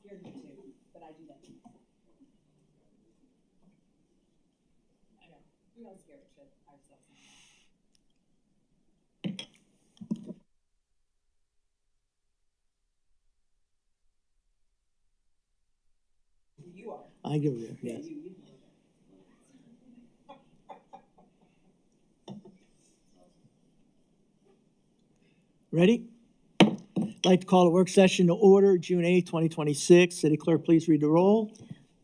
Scared me too, but I do that too. I know. We all scare ourselves. You are. I go there, yes. You. Ready? I'd like to call a work session to order, June 8th, 2026. City Clerk, please read the roll.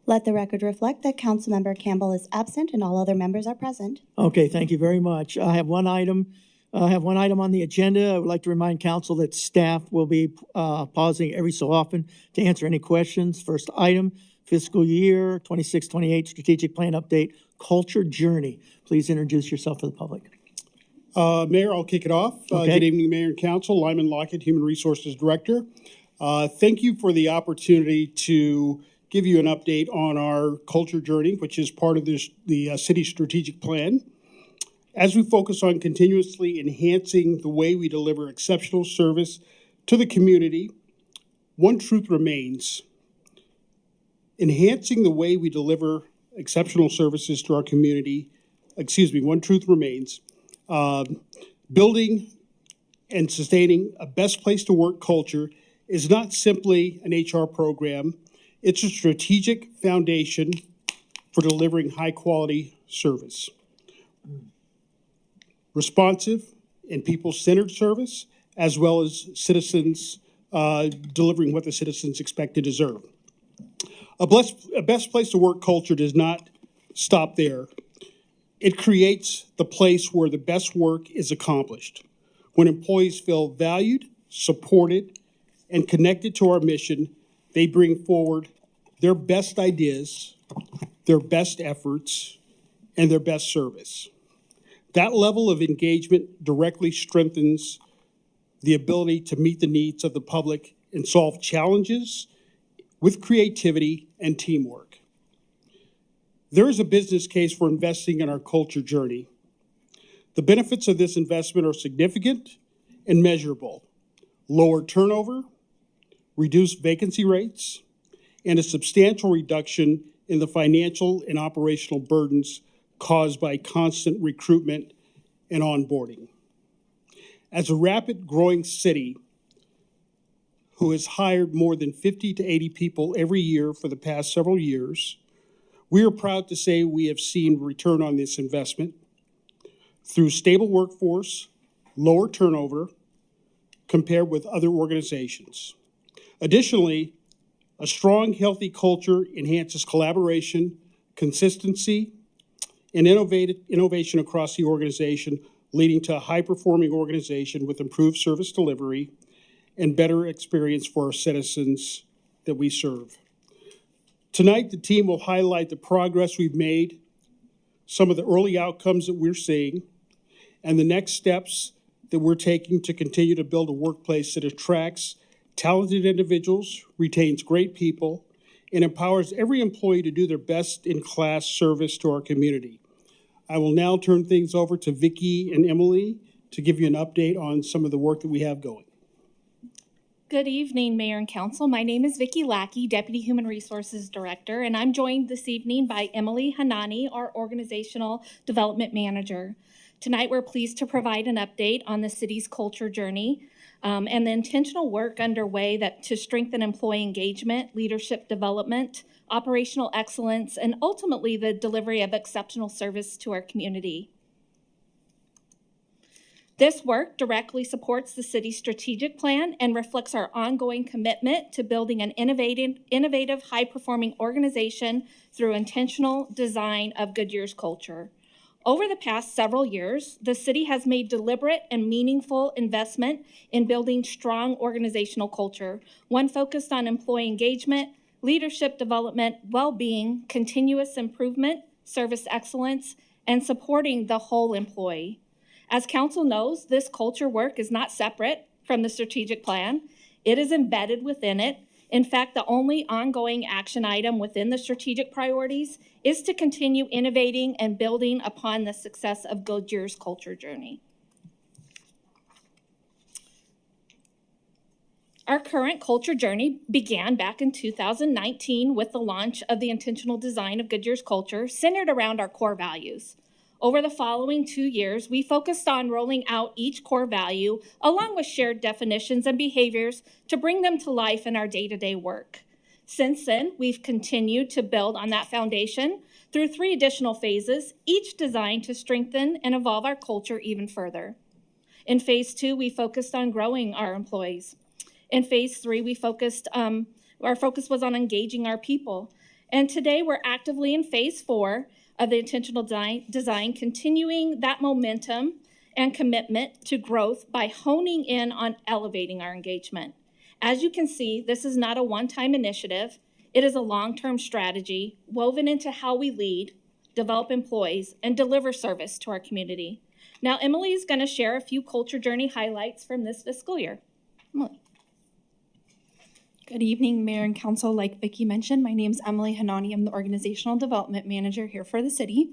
Let the record reflect that Councilmember Campbell is absent and all other members are present. Okay, thank you very much. I have one item on the agenda. I would like to remind council that staff will be pausing every so often to answer any questions. First item, fiscal year 26-28 strategic plan update, culture journey. Please introduce yourself to the public. Mayor, I'll kick it off. Okay. Good evening, Mayor and Council. Lyman Lockett, Human Resources Director. Thank you for the opportunity to give you an update on our culture journey, which is part of the city strategic plan. As we focus on continuously enhancing the way we deliver exceptional service to the community, one truth remains. Enhancing the way we deliver exceptional services to our community, one truth remains. Building and sustaining a best place to work culture is not simply an HR program. It's a strategic foundation for delivering high quality service. Responsive and people-centered service, as well as citizens delivering what the citizens expect to deserve. A best place to work culture does not stop there. It creates the place where the best work is accomplished. When employees feel valued, supported, and connected to our mission, they bring forward their best ideas, their best efforts, and their best service. That level of engagement directly strengthens the ability to meet the needs of the public and solve challenges with creativity and teamwork. There is a business case for investing in our culture journey. The benefits of this investment are significant and measurable. Lower turnover, reduced vacancy rates, and a substantial reduction in the financial and operational burdens caused by constant recruitment and onboarding. As a rapid growing city who has hired more than 50 to 80 people every year for the past several years, we are proud to say we have seen return on this investment through stable workforce, lower turnover compared with other organizations. Additionally, a strong, healthy culture enhances collaboration, consistency, and innovation across the organization, leading to a high-performing organization with improved service delivery and better experience for our citizens that we serve. Tonight, the team will highlight the progress we've made, some of the early outcomes that we're seeing, and the next steps that we're taking to continue to build a workplace that attracts talented individuals, retains great people, and empowers every employee to do their best-in-class service to our community. I will now turn things over to Vicki and Emily to give you an update on some of the work that we have going. Good evening, Mayor and Council. My name is Vicki Lackey, Deputy Human Resources Director, and I'm joined this evening by Emily Hanani, our Organizational Development Manager. Tonight, we're pleased to provide an update on the city's culture journey and the intentional work underway to strengthen employee engagement, leadership development, operational excellence, and ultimately the delivery of exceptional service to our community. This work directly supports the city's strategic plan and reflects our ongoing commitment to building an innovative, high-performing organization through intentional design of Goodyear's culture. Over the past several years, the city has made deliberate and meaningful investment in building strong organizational culture, one focused on employee engagement, leadership development, well-being, continuous improvement, service excellence, and supporting the whole employee. As council knows, this culture work is not separate from the strategic plan. It is embedded within it. In fact, the only ongoing action item within the strategic priorities is to continue innovating and building upon the success of Goodyear's culture journey. Our current culture journey began back in 2019 with the launch of the intentional design of Goodyear's culture centered around our core values. Over the following 2 years, we focused on rolling out each core value along with shared definitions and behaviors to bring them to life in our day-to-day work. Since then, we've continued to build on that foundation through 3 additional phases, each designed to strengthen and evolve our culture even further. In phase 2, we focused on growing our employees. In phase 3, our focus was on engaging our people. And today we're actively in phase 4 of the intentional design, continuing that momentum and commitment to growth by honing in on elevating our engagement. As you can see, this is not a one-time initiative. It is a long-term strategy woven into how we lead, develop employees, and deliver service to our community. Now, Emily is going to share a few culture journey highlights from this fiscal year. Emily. Good evening, Mayor and Council. Like Vicki mentioned, my name is Emily Hanani. I'm the Organizational Development Manager here for the city.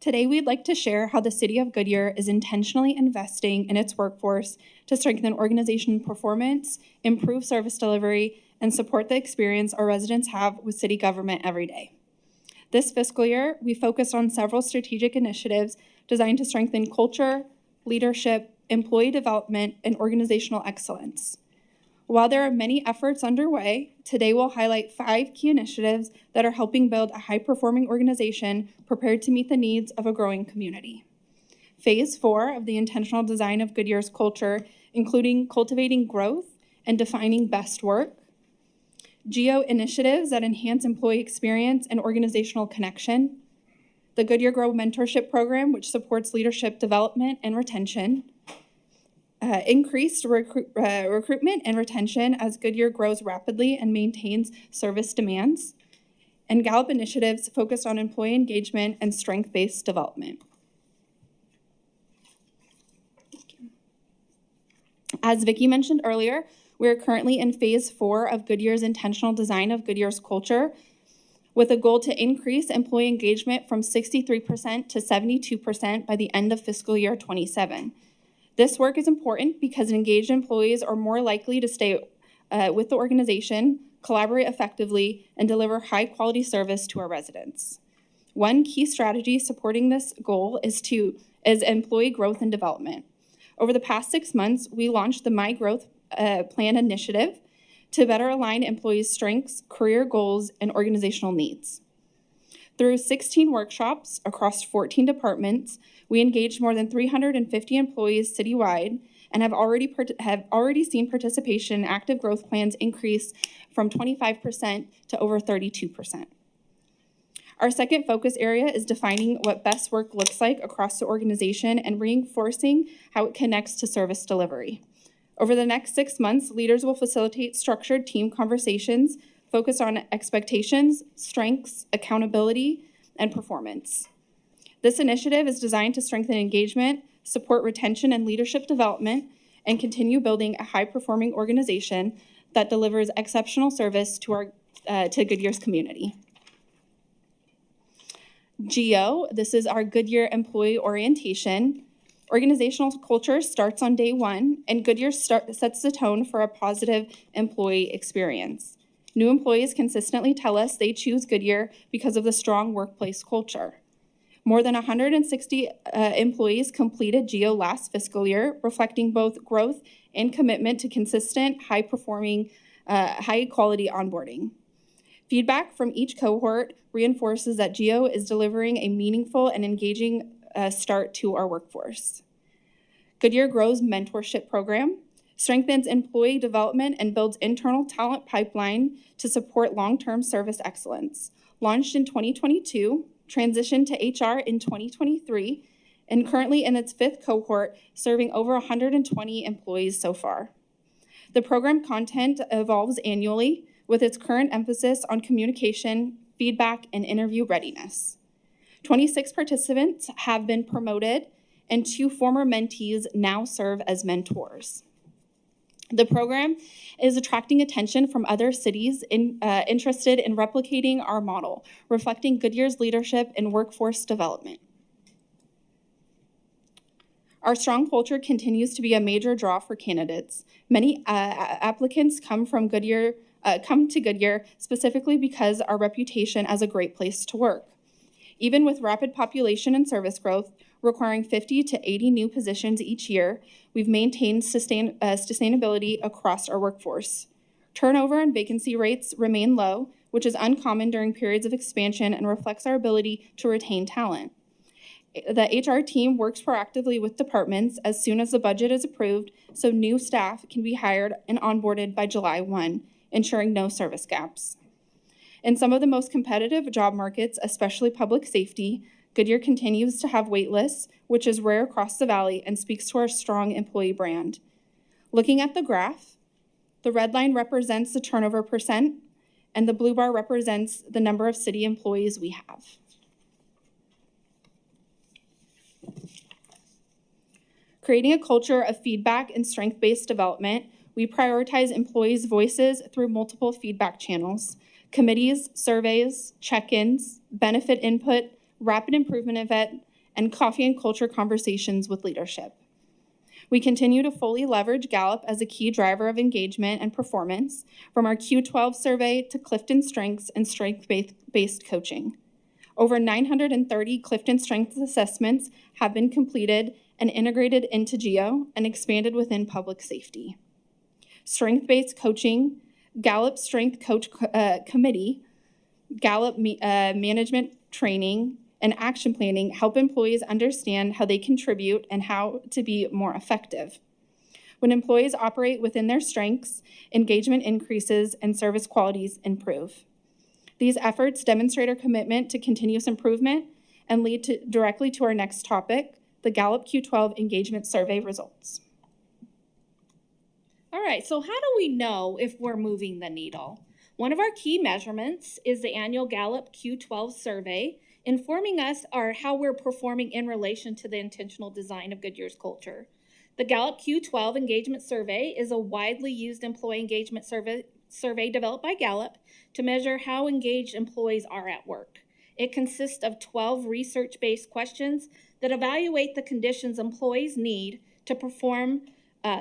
Today, we'd like to share how the City of Goodyear is intentionally investing in its workforce to strengthen organization performance, improve service delivery, and support the experience our residents have with city government every day. This fiscal year, we focused on several strategic initiatives designed to strengthen culture, leadership, employee development, and organizational excellence. While there are many efforts underway, today we'll highlight 5 key initiatives that are helping build a high-performing organization prepared to meet the needs of a growing community. Phase 4 of the intentional design of Goodyear's culture, including cultivating growth and defining best work, GEO initiatives that enhance employee experience and organizational connection, the Goodyear Grow Mentorship Program, which supports leadership development and retention, increased recruitment and retention as Goodyear grows rapidly and maintains service demands, and Gallup initiatives focused on employee engagement and strength-based development. As Vicki mentioned earlier, we are currently in phase 4 of Goodyear's intentional design of Goodyear's culture, with a goal to increase employee engagement from 63% to 72% by the end of fiscal year 27. This work is important because engaged employees are more likely to stay with the organization, collaborate effectively, and deliver high-quality service to our residents. One key strategy supporting this goal is employee growth and development. Over the past 6 months, we launched the My Growth Plan initiative to better align employees' strengths, career goals, and organizational needs. Through 16 workshops across 14 departments, we engaged more than 350 employees citywide and have already seen participation in active growth plans increase from 25% to over 32%. Our second focus area is defining what best work looks like across the organization and reinforcing how it connects to service delivery. Over the next 6 months, leaders will facilitate structured team conversations focused on expectations, strengths, accountability, and performance. This initiative is designed to strengthen engagement, support retention and leadership development, and continue building a high-performing organization that delivers exceptional service to Goodyear's community. GEO, this is our Goodyear Employee Orientation. Organizational culture starts on day 1, and Goodyear sets the tone for a positive employee experience. New employees consistently tell us they choose Goodyear because of the strong workplace culture. More than 160 employees completed GEO last fiscal year, reflecting both growth and commitment to consistent, high-performing, high-quality onboarding. Feedback from each cohort reinforces that GEO is delivering a meaningful and engaging start to our workforce. Goodyear Grow's mentorship program strengthens employee development and builds internal talent pipeline to support long-term service excellence. Launched in 2022, transitioned to HR in 2023, and currently in its 5th cohort, serving over 120 employees so far. The program content evolves annually with its current emphasis on communication, feedback, and interview readiness. 26 participants have been promoted, and 2 former mentees now serve as mentors. The program is attracting attention from other cities interested in replicating our model, reflecting Goodyear's leadership in workforce development. Our strong culture continues to be a major draw for candidates. Many applicants come to Goodyear specifically because our reputation as a great place to work. Even with rapid population and service growth, requiring 50 to 80 new positions each year, we've maintained sustainability across our workforce. Turnover and vacancy rates remain low, which is uncommon during periods of expansion and reflects our ability to retain talent. The HR team works proactively with departments as soon as the budget is approved, so new staff can be hired and onboarded by July 1, ensuring no service gaps. In some of the most competitive job markets, especially public safety, Goodyear continues to have wait lists, which is rare across the valley and speaks to our strong employee brand. Looking at the graph, the red line represents the turnover percent, and the blue bar represents the number of city employees we have. Creating a culture of feedback and strength-based development, we prioritize employees' voices through multiple feedback channels: committees, surveys, check-ins, benefit input, rapid improvement event, and coffee and culture conversations with leadership. We continue to fully leverage Gallup as a key driver of engagement and performance, from our Q12 survey to Clifton Strengths and strength-based coaching. Over 930 Clifton Strengths assessments have been completed and integrated into GEO and expanded within public safety. Strength-based coaching, Gallup Strength Coach Committee, Gallup management training, and action planning help employees understand how they contribute and how to be more effective. When employees operate within their strengths, engagement increases and service qualities improve. These efforts demonstrate our commitment to continuous improvement and lead directly to our next topic, the Gallup Q12 Engagement Survey results. All right, so how do we know if we're moving the needle? One of our key measurements is the annual Gallup Q12 survey, informing us how we're performing in relation to the intentional design of Goodyear's culture. The Gallup Q12 Engagement Survey is a widely used employee engagement survey developed by Gallup to measure how engaged employees are at work. It consists of 12 research-based questions that evaluate the conditions employees need to perform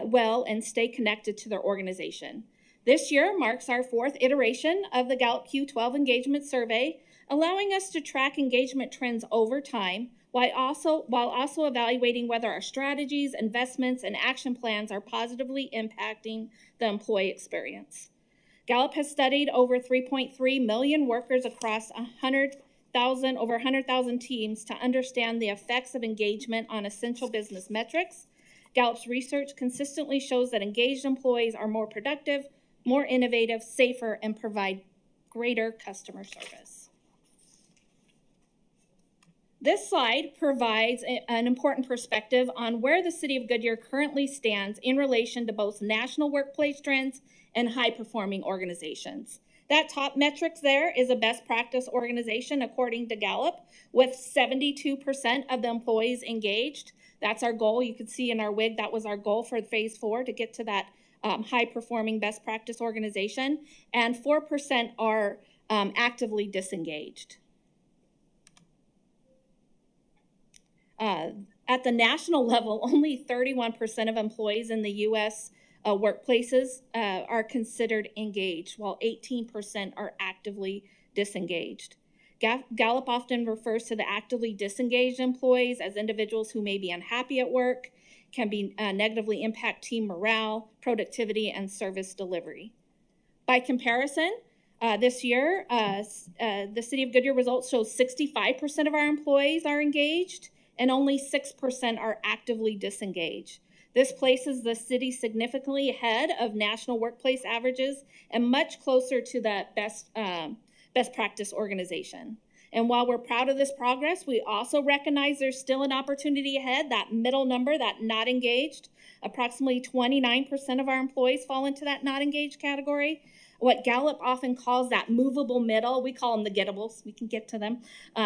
well and stay connected to their organization. This year marks our 4th iteration of the Gallup Q12 Engagement Survey, allowing us to track engagement trends over time while also evaluating whether our strategies, investments, and action plans are positively impacting the employee experience. Gallup has studied over 3.3 million workers across over 100,000 teams to understand the effects of engagement on essential business metrics. Gallup's research consistently shows that engaged employees are more productive, more innovative, safer, and provide greater customer service. This slide provides an important perspective on where the City of Goodyear currently stands in relation to both national workplace trends and high-performing organizations. That top metrics there is a best practice organization according to Gallup, with 72% of the employees engaged. That's our goal. You can see in our WIG that was our goal for phase 4, to get to that high-performing best practice organization, and 4% are actively disengaged. At the national level, only 31% of employees in the U.S. Workplaces are considered engaged, while 18% are actively disengaged. Gallup often refers to the actively disengaged employees as individuals who may be unhappy at work, can be negatively impact team morale, productivity, and service delivery. By comparison, this year, the City of Goodyear results show 65% of our employees are engaged, and only 6% are actively disengaged. This places the city significantly ahead of national workplace averages and much closer to the best practice organization. And while we're proud of this progress, we also recognize there's still an opportunity ahead. That middle number, that not engaged, approximately 29% of our employees fall into that not engaged category. what Gallup often calls that movable middle. We call them the gettables. We can get to them.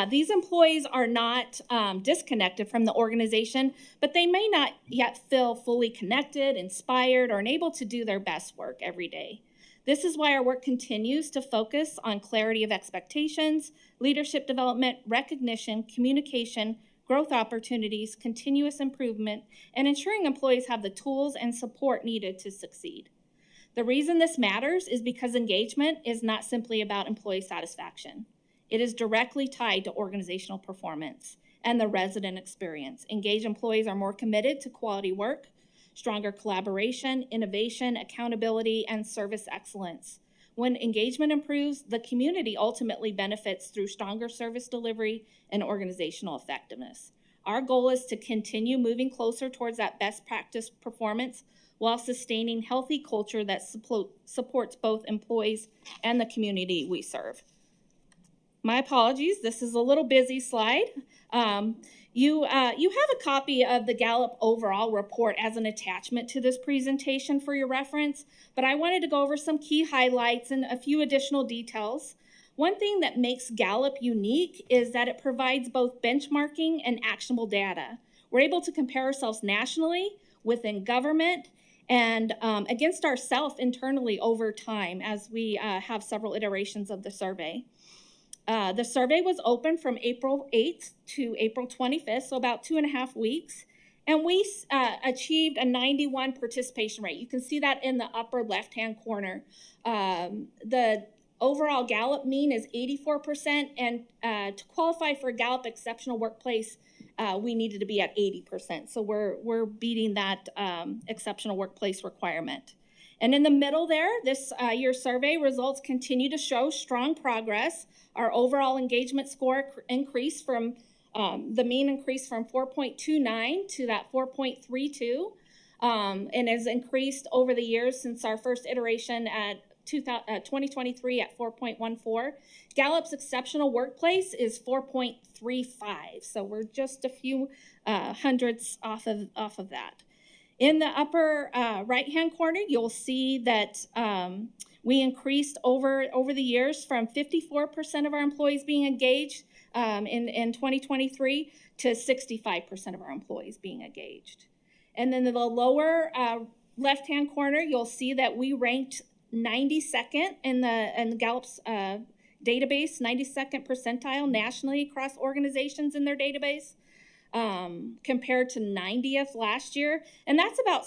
These employees are not disconnected from the organization, but they may not yet feel fully connected, inspired, or able to do their best work every day. This is why our work continues to focus on clarity of expectations, leadership development, recognition, communication, growth opportunities, continuous improvement, and ensuring employees have the tools and support needed to succeed. The reason this matters is because engagement is not simply about employee satisfaction. It is directly tied to organizational performance and the resident experience. Engaged employees are more committed to quality work, stronger collaboration, innovation, accountability, and service excellence. When engagement improves, the community ultimately benefits through stronger service delivery and organizational effectiveness. Our goal is to continue moving closer towards that best practice performance while sustaining healthy culture that supports both employees and the community we serve. My apologies, this is a little busy slide. You have a copy of the Gallup overall report as an attachment to this presentation for your reference, but I wanted to go over some key highlights and a few additional details. One thing that makes Gallup unique is that it provides both benchmarking and actionable data. We're able to compare ourselves nationally, within government, and against ourselves internally over time as we have several iterations of the survey. The survey was open from April 8th to April 25th, so about 2.5 weeks, and we achieved a 91% participation rate. You can see that in the upper left-hand corner. The overall Gallup mean is 84%, and to qualify for a Gallup Exceptional Workplace, we needed to be at 80%. So we're beating that exceptional workplace requirement. And in the middle there, this year's survey results continue to show strong progress. Our overall engagement score increased from, the mean increased from 4.29 to that 4.32, and has increased over the years since our first iteration at 2023 at 4.14. Gallup's exceptional workplace is 4.35, so we're just a few hundredths off of that. In the upper right-hand corner, you'll see that we increased over the years from 54% of our employees being engaged in 2023 to 65% of our employees being engaged. And then in the lower left-hand corner, you'll see that we ranked 92nd in the Gallup's database, 92nd percentile nationally across organizations in their database, compared to 90th last year. And that's about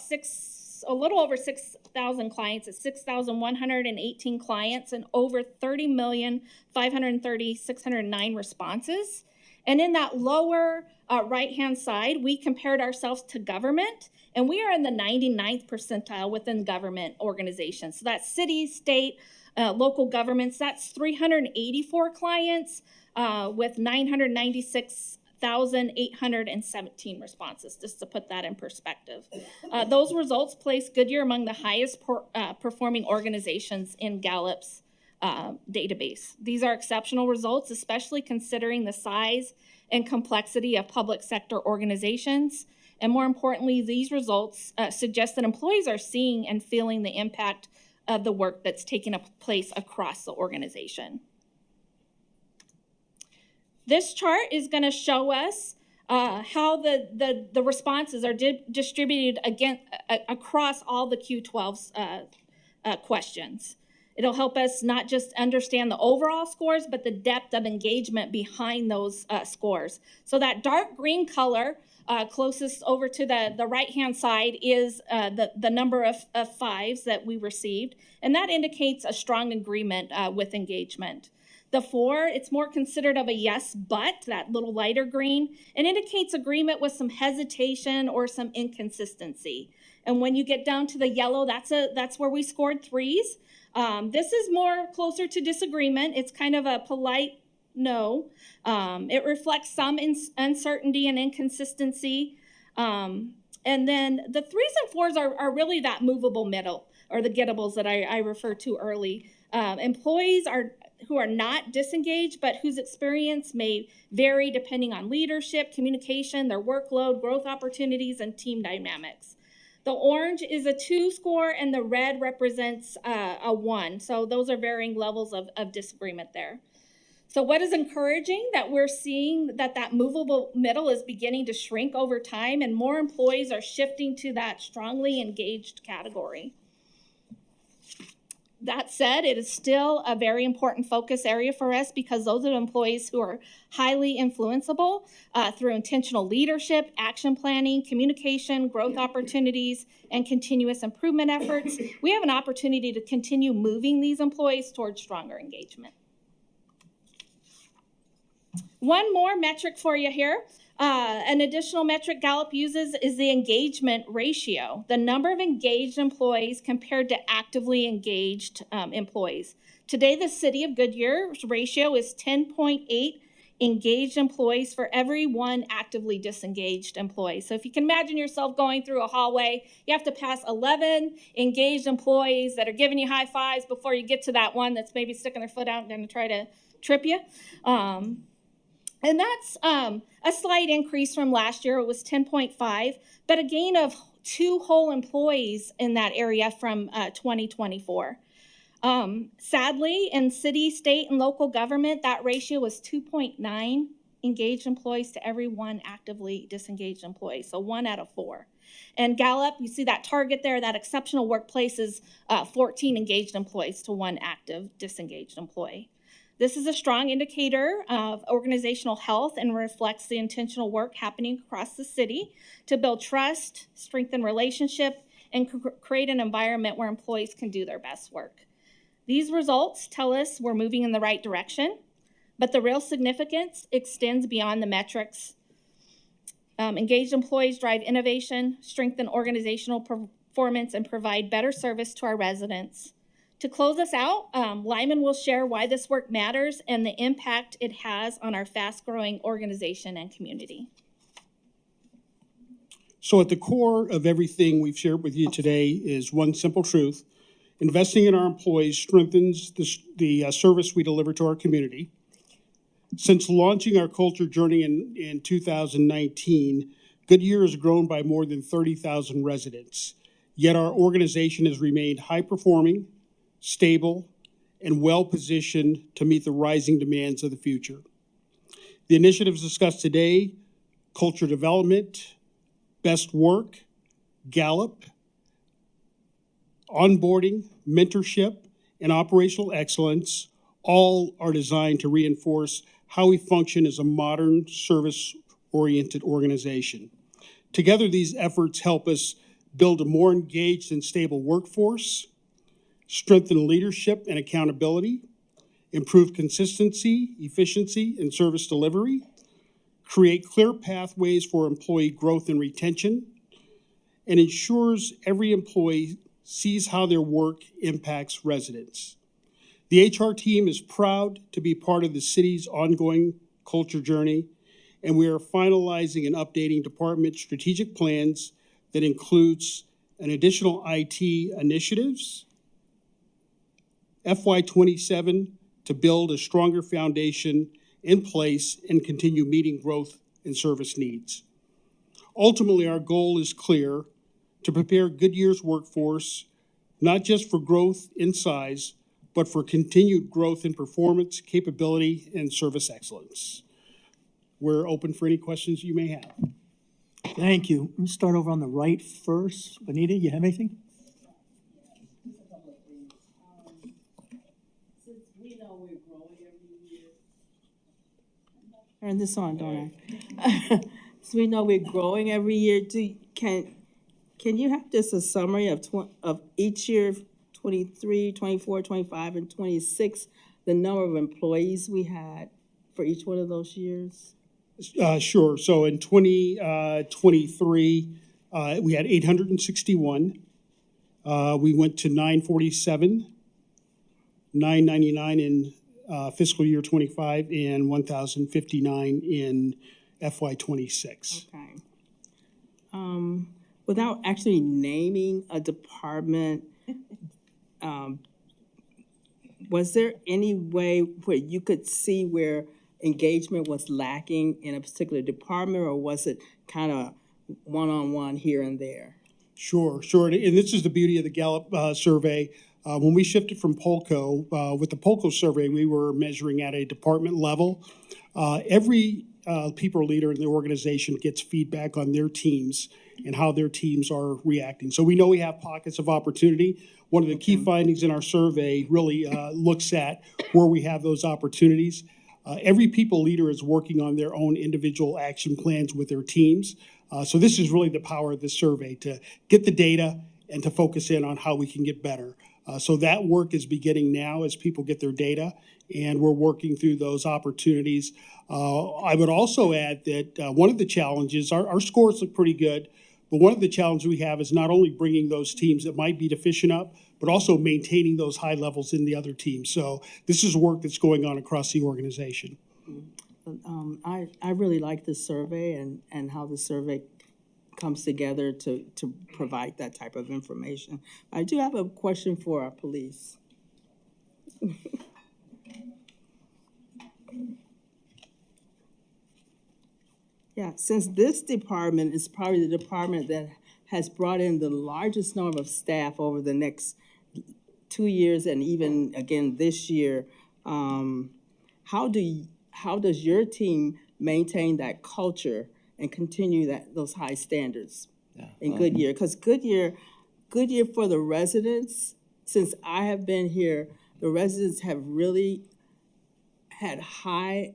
a little over 6,000 clients. It's 6,118 clients and over 30,530,609 responses. And in that lower right-hand side, we compared ourselves to government, and we are in the 99th percentile within government organizations. So that's city, state, local governments. That's 384 clients with 996,817 responses, just to put that in perspective. Those results place Goodyear among the highest performing organizations in Gallup's database. These are exceptional results, especially considering the size and complexity of public sector organizations. And more importantly, these results suggest that employees are seeing and feeling the impact of the work that's taking place across the organization. This chart is going to show us how the responses are distributed across all the Q12's questions. It'll help us not just understand the overall scores, but the depth of engagement behind those scores. So that dark green color closest over to the right-hand side is the number of fives that we received, and that indicates a strong agreement with engagement. The 4, it's more considered of a yes, but, that little lighter green, and indicates agreement with some hesitation or some inconsistency. And when you get down to the yellow, that's where we scored 3s. This is more closer to disagreement. It's kind of a polite no. It reflects some uncertainty and inconsistency. And then the 3s and 4s are really that movable middle, or the gettables that I referred to early. Employees who are not disengaged, but whose experience may vary depending on leadership, communication, their workload, growth opportunities, and team dynamics. The orange is a 2 score and the red represents a 1. So those are varying levels of disagreement there. So what is encouraging that we're seeing that movable middle is beginning to shrink over time and more employees are shifting to that strongly engaged category. That said, it is still a very important focus area for us because those are employees who are highly influenceable through intentional leadership, action planning, communication, growth opportunities, and continuous improvement efforts. We have an opportunity to continue moving these employees towards stronger engagement. One more metric for you here. An additional metric Gallup uses is the engagement ratio, the number of engaged employees compared to actively engaged employees. Today, the city of Goodyear's ratio is 10.8 engaged employees for every 1 actively disengaged employee. So if you can imagine yourself going through a hallway, you have to pass 11 engaged employees that are giving you high fives before you get to that one that's maybe sticking their foot out and going to try to trip you. And that's a slight increase from last year. It was 10.5, but a gain of 2 whole employees in that area from 2024. Sadly, in city, state, and local government, that ratio was 2.9 engaged employees to every 1 actively disengaged employee, so 1 out of 4. And Gallup, you see that target there, that exceptional workplace is 14 engaged employees to 1 active disengaged employee. This is a strong indicator of organizational health and reflects the intentional work happening across the city to build trust, strengthen relationship, and create an environment where employees can do their best work. These results tell us we're moving in the right direction, but the real significance extends beyond the metrics. Engaged employees drive innovation, strengthen organizational performance, and provide better service to our residents. To close us out, Lyman will share why this work matters and the impact it has on our fast-growing organization and community. So at the core of everything we've shared with you today is one simple truth. Investing in our employees strengthens the service we deliver to our community. Since launching our culture journey in 2019, Goodyear has grown by more than 30,000 residents. Yet our organization has remained high-performing, stable, and well-positioned to meet the rising demands of the future. The initiatives discussed today, culture development, best work, Gallup, onboarding, mentorship, and operational excellence, all are designed to reinforce how we function as a modern, service-oriented organization. Together, these efforts help us build a more engaged and stable workforce, strengthen leadership and accountability, improve consistency, efficiency, and service delivery, create clear pathways for employee growth and retention, and ensures every employee sees how their work impacts residents. The HR team is proud to be part of the city's ongoing culture journey, and we are finalizing and updating department strategic plans that includes an additional IT initiatives, FY27 to build a stronger foundation in place and continue meeting growth and service needs. Ultimately, our goal is clear: to prepare Goodyear's workforce, not just for growth in size, but for continued growth in performance, capability, and service excellence. We're open for any questions you may have. Thank you. Let me start over on the right first. Benita, you have anything? Just a couple of things. Since we know we're growing every year. Turn this on, don't I? So we know we're growing every year. Can you have just a summary of each year, 23, 24, 25, and 26, the number of employees we had for each one of those years? Sure. So in 2023, we had 861. We went to 947, 999 in fiscal year 25, and 1,059 in FY26. Okay. Without actually naming a department, was there any way where you could see where engagement was lacking in a particular department, or was it kind of one-on-one here and there? Sure. And this is the beauty of the Gallup survey. When we shifted from Polko, with the Polko survey, we were measuring at a department level. Every people leader in the organization gets feedback on their teams and how their teams are reacting. So we know we have pockets of opportunity. One of the key findings in our survey really looks at where we have those opportunities. Every people leader is working on their own individual action plans with their teams. So this is really the power of this survey, to get the data and to focus in on how we can get better. So that work is beginning now as people get their data, and we're working through those opportunities. I would also add that one of the challenges, our scores look pretty good, but one of the challenges we have is not only bringing those teams that might be deficient up, but also maintaining those high levels in the other teams. So this is work that's going on across the organization. I really like this survey and how the survey comes together to provide that type of information. I do have a question for our police. Yeah, since this department is probably the department that has brought in the largest number of staff over the next 2 years and even again this year, how does your team maintain that culture and continue those high standards in Goodyear? Because Goodyear for the residents, since I have been here, the residents have really had high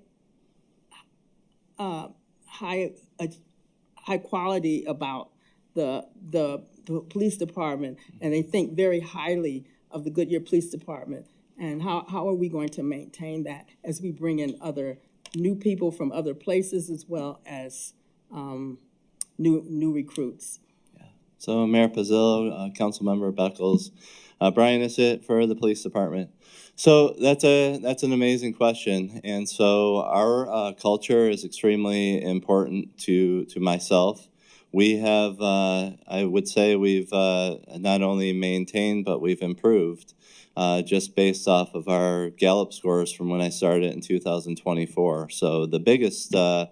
quality about the police department, and they think very highly of the Goodyear Police Department. And how are we going to maintain that as we bring in other new people from other places as well as new recruits? So Mayor Pizzillo, Councilmember Beckles, Brian Isett for the police department. So that's an amazing question, and so our culture is extremely important to myself. We have, I would say, we've not only maintained but we've improved, just based off of our Gallup scores from when I started in 2024. So the biggest, I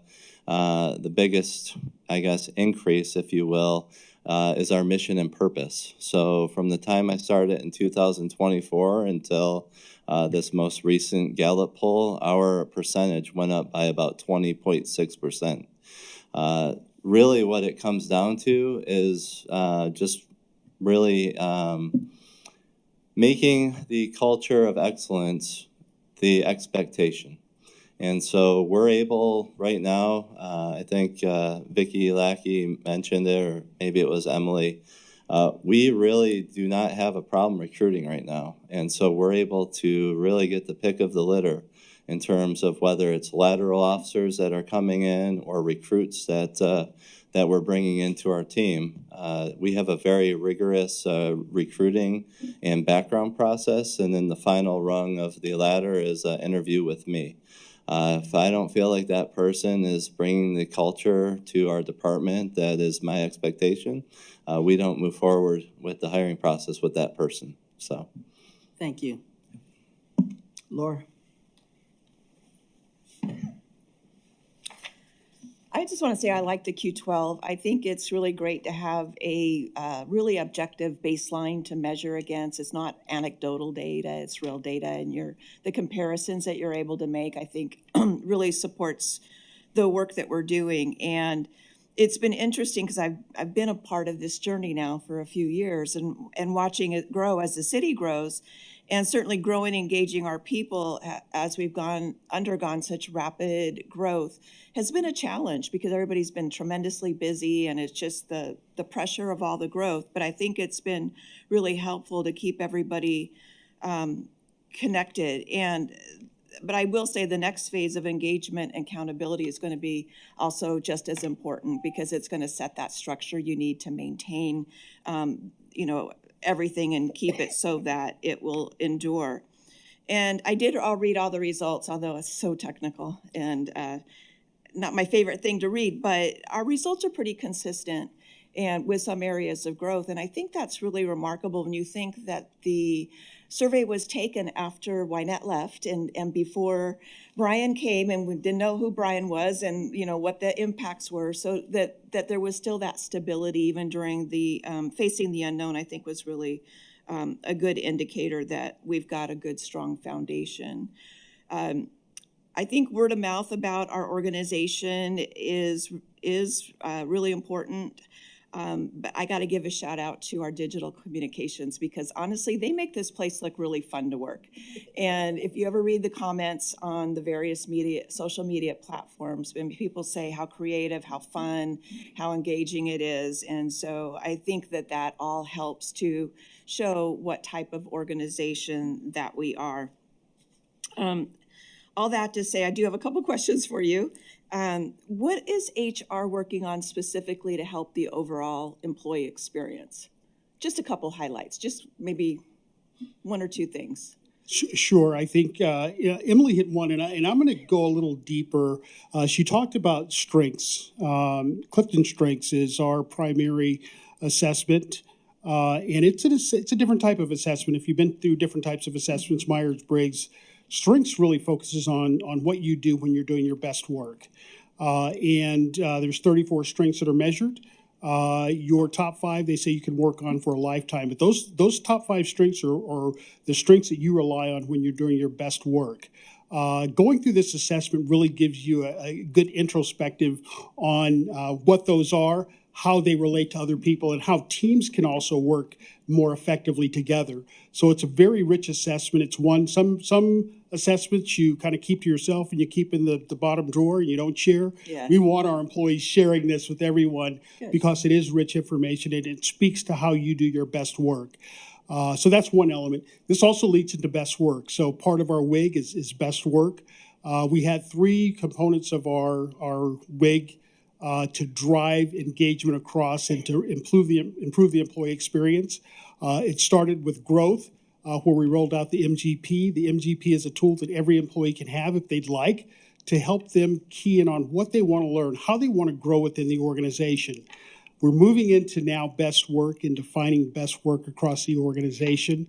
guess, increase, if you will, is our mission and purpose. So from the time I started in 2024 until this most recent Gallup poll, our percentage went up by about 20.6%. Really what it comes down to is just really making the culture of excellence the expectation. And so we're able right now, I think Vicki Lackey mentioned it, or maybe it was Emily, we really do not have a problem recruiting right now. And so we're able to really get the pick of the litter in terms of whether it's lateral officers that are coming in or recruits that we're bringing into our team. We have a very rigorous recruiting and background process, and then the final rung of the ladder is an interview with me. If I don't feel like that person is bringing the culture to our department that is my expectation, we don't move forward with the hiring process with that person. So, thank you. Laura? I just want to say I like the Q12. I think it's really great to have a really objective baseline to measure against. It's not anecdotal data, it's real data, and the comparisons that you're able to make, I think, really supports the work that we're doing. And it's been interesting because I've been a part of this journey now for a few years and watching it grow as the city grows, and certainly growing, engaging our people as we've undergone such rapid growth has been a challenge because everybody's been tremendously busy, and it's just the pressure of all the growth. But I think it's been really helpful to keep everybody connected. But I will say the next phase of engagement and accountability is going to be also just as important, because it's going to set that structure you need to maintain, everything and keep it so that it will endure. And I'll read all the results, although it's so technical and not my favorite thing to read, but our results are pretty consistent and with some areas of growth. And I think that's really remarkable when you think that the survey was taken after Wynette left and before Brian came, and we didn't know who Brian was and, you know, what the impacts were, so that there was still that stability even during the facing the unknown, I think was really a good indicator that we've got a good, strong foundation. I think word of mouth about our organization is really important. But I got to give a shout out to our digital communications, because honestly, they make this place look really fun to work. And if you ever read the comments on the various social media platforms, and people say how creative, how fun, how engaging it is. And so I think that all helps to show what type of organization that we are. All that to say, I do have a couple questions for you. What is HR working on specifically to help the overall employee experience? Just a couple highlights, just maybe one or two things. Sure. I think Emily hit one, and I'm going to go a little deeper. She talked about strengths. Clifton Strengths is our primary assessment, and it's a different type of assessment. If you've been through different types of assessments, Myers-Briggs, strengths really focuses on what you do when you're doing your best work. And there's 34 strengths that are measured. Your top 5, they say you can work on for a lifetime. But those top 5 strengths are the strengths that you rely on when you're doing your best work. Going through this assessment really gives you a good introspective on what those are, how they relate to other people, and how teams can also work more effectively together. So it's a very rich assessment. It's one, some assessments you kind of keep to yourself and you keep in the bottom drawer and you don't share. Yeah. We want our employees sharing this with everyone. Good. Because it is rich information and it speaks to how you do your best work. So that's one element. This also leads into best work. So part of our WIG is best work. We had 3 components of our WIG to drive engagement across and to improve the employee experience. It started with growth, where we rolled out the MGP. The MGP is a tool that every employee can have if they'd like to help them key in on what they want to learn, how they want to grow within the organization. We're moving into now best work and defining best work across the organization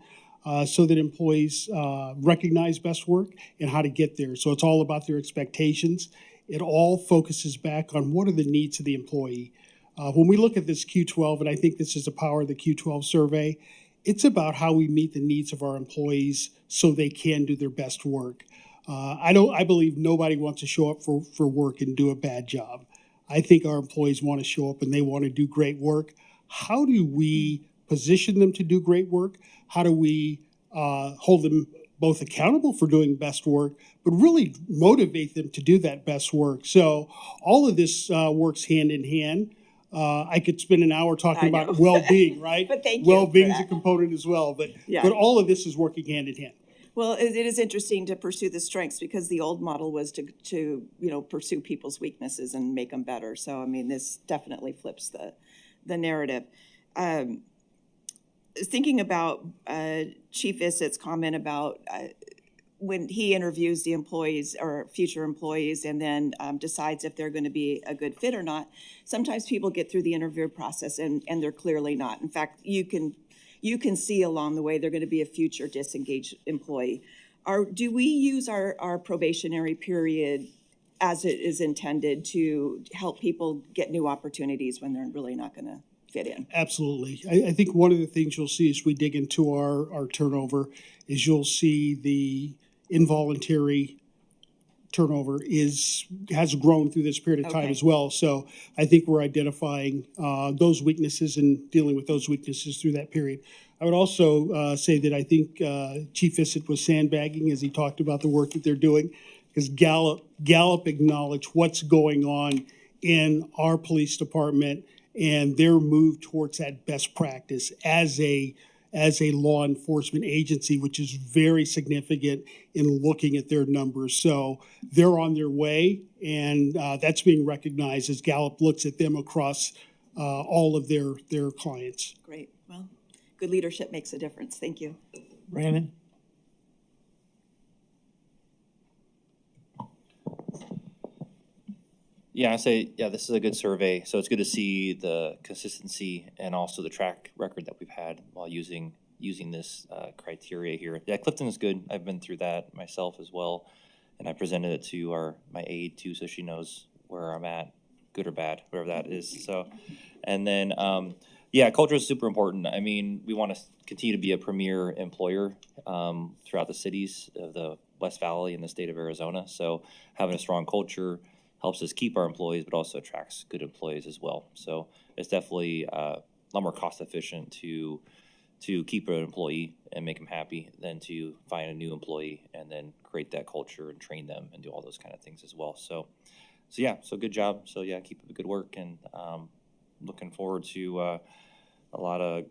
so that employees recognize best work and how to get there. So it's all about their expectations. It all focuses back on what are the needs of the employee. When we look at this Q12, and I think this is the power of the Q12 survey, it's about how we meet the needs of our employees so they can do their best work. I believe nobody wants to show up for work and do a bad job. I think our employees want to show up and they want to do great work. How do we position them to do great work? How do we hold them both accountable for doing best work, but really motivate them to do that best work? So all of this works hand in hand. I could spend an hour talking about well-being, right? But thank you. Well-being is a component as well, but all of this is working hand in hand. Well, it is interesting to pursue the strengths, because the old model was to pursue people's weaknesses and make them better. So I mean, this definitely flips the narrative. Thinking about Chief Issett's comment about when he interviews the employees or future employees and then decides if they're going to be a good fit or not, sometimes people get through the interview process and they're clearly not. In fact, you can see along the way they're going to be a future disengaged employee. Do we use our probationary period as it is intended to help people get new opportunities when they're really not going to fit in? Absolutely. I think one of the things you'll see as we dig into our turnover is you'll see the involuntary turnover has grown through this period of time as well. So I think we're identifying those weaknesses and dealing with those weaknesses through that period. I would also say that I think Chief Issett was sandbagging as he talked about the work that they're doing, because Gallup acknowledged what's going on in our police department and their move towards that best practice as a law enforcement agency, which is very significant in looking at their numbers. So they're on their way, and that's being recognized as Gallup looks at them across all of their clients. Great. Well, good leadership makes a difference. Thank you. Brandon? Yeah, I say, this is a good survey. So it's good to see the consistency and also the track record that we've had while using using this criteria here. Yeah, Clifton is good. I've been through that myself as well, and I presented it to my aide too, so she knows where I'm at, good or bad, whatever that is. So, and then yeah, culture is super important. I mean, we want to continue to be a premier employer throughout the cities of the West Valley and the state of Arizona. So having a strong culture helps us keep our employees, but also attracts good employees as well. So it's definitely a lot more cost efficient to keep an employee and make them happy than to find a new employee and then create that culture and train them and do all those kind of things as well. So yeah, so good job. So yeah, keep up the good work, and looking forward to a lot of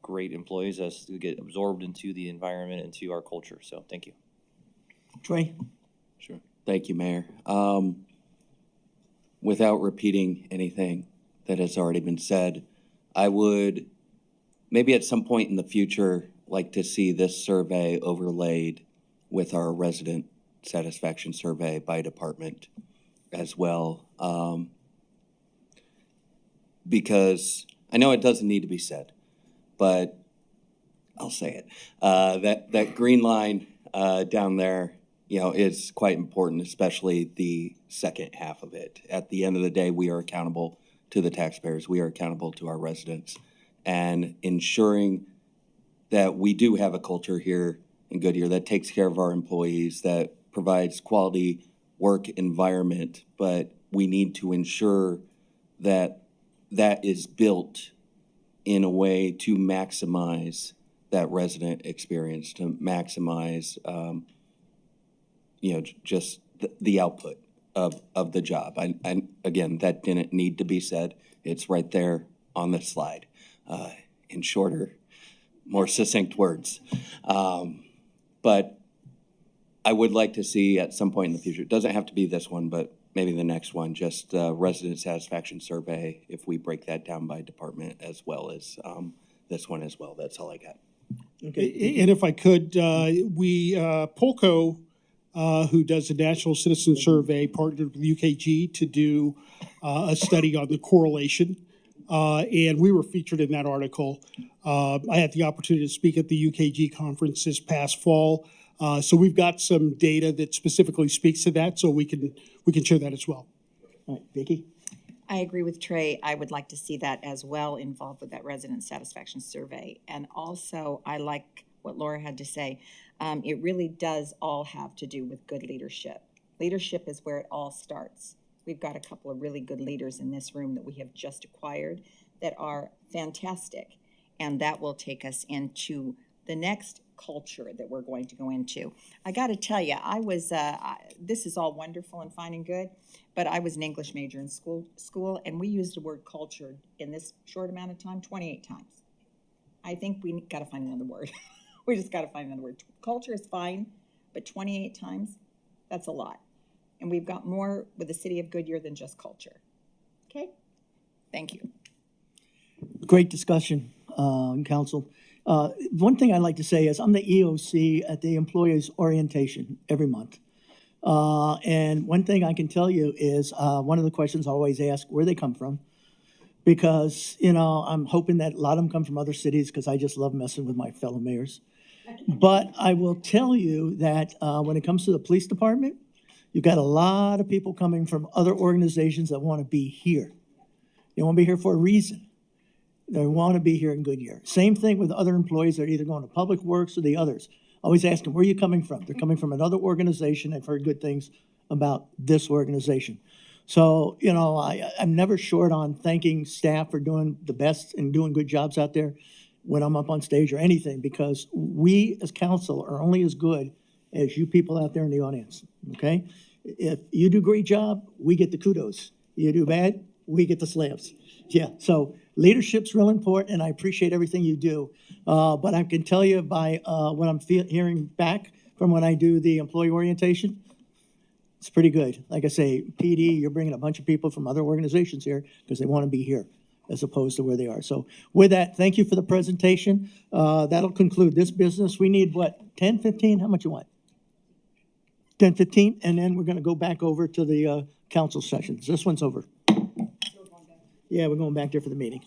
great employees as to get absorbed into the environment, into our culture. So thank you. Trey? Sure. Thank you, Mayor. Without repeating anything that has already been said, I would maybe at some point in the future like to see this survey overlaid with our resident satisfaction survey by department as well. Because I know it doesn't need to be said, but I'll say it. That green line down there, is quite important, especially the second half of it. At the end of the day, we are accountable to the taxpayers. We are accountable to our residents. And ensuring that we do have a culture here in Goodyear that takes care of our employees, that provides quality work environment, but we need to ensure that that is built in a way to maximize that resident experience, to maximize, just the output of the job. And again, that didn't need to be said. It's right there on the slide in shorter, more succinct words. But I would like to see at some point in the future, it doesn't have to be this one, but maybe the next one, just resident satisfaction survey, if we break that down by department as well as this one as well. That's all I got. Okay. And if I could, Polco, who does a national citizen survey, partnered with UKG to do a study on the correlation. And we were featured in that article. I had the opportunity to speak at the UKG conference this past fall. So we've got some data that specifically speaks to that, so we can share that as well. All right, Vicki? I agree with Trey. I would like to see that as well involved with that resident satisfaction survey. And also, I like what Laura had to say. It really does all have to do with good leadership. Leadership is where it all starts. We've got a couple of really good leaders in this room that we have just acquired that are fantastic. And that will take us into the next culture that we're going to go into. I got to tell you, I was, this is all wonderful and fine and good, but I was an English major in school, and we used the word culture in this short amount of time 28 times. I think we got to find another word. We just got to find another word. Culture is fine, but 28 times, that's a lot. And we've got more with the city of Goodyear than just culture. Okay? Thank you. Great discussion, Council. One thing I'd like to say is I'm the EOC at the employees orientation every month. And one thing I can tell you is one of the questions I always ask where they come from, because, I'm hoping that a lot of them come from other cities because I just love messing with my fellow mayors. But I will tell you that when it comes to the police department, you've got a lot of people coming from other organizations that want to be here. They want to be here for a reason. They want to be here in Goodyear. Same thing with other employees that are either going to Public Works or the others. Always ask them, where are you coming from? They're coming from another organization. I've heard good things about this organization. So, I'm never short on thanking staff for doing the best and doing good jobs out there when I'm up on stage or anything, because we as council are only as good as you people out there in the audience, okay? If you do a great job, we get the kudos. You do bad, we get the slams. Yeah, so leadership's real important, and I appreciate everything you do. But I can tell you by what I'm hearing back from when I do the employee orientation, it's pretty good. Like I say, PD, you're bringing a bunch of people from other organizations here because they want to be here as opposed to where they are. So with that, thank you for the presentation. That'll conclude this business. We need, 10, 15? How much you want? 10, 15? And then we're going to go back over to the council sessions. This one's over. Yeah, we're going back there for the meeting.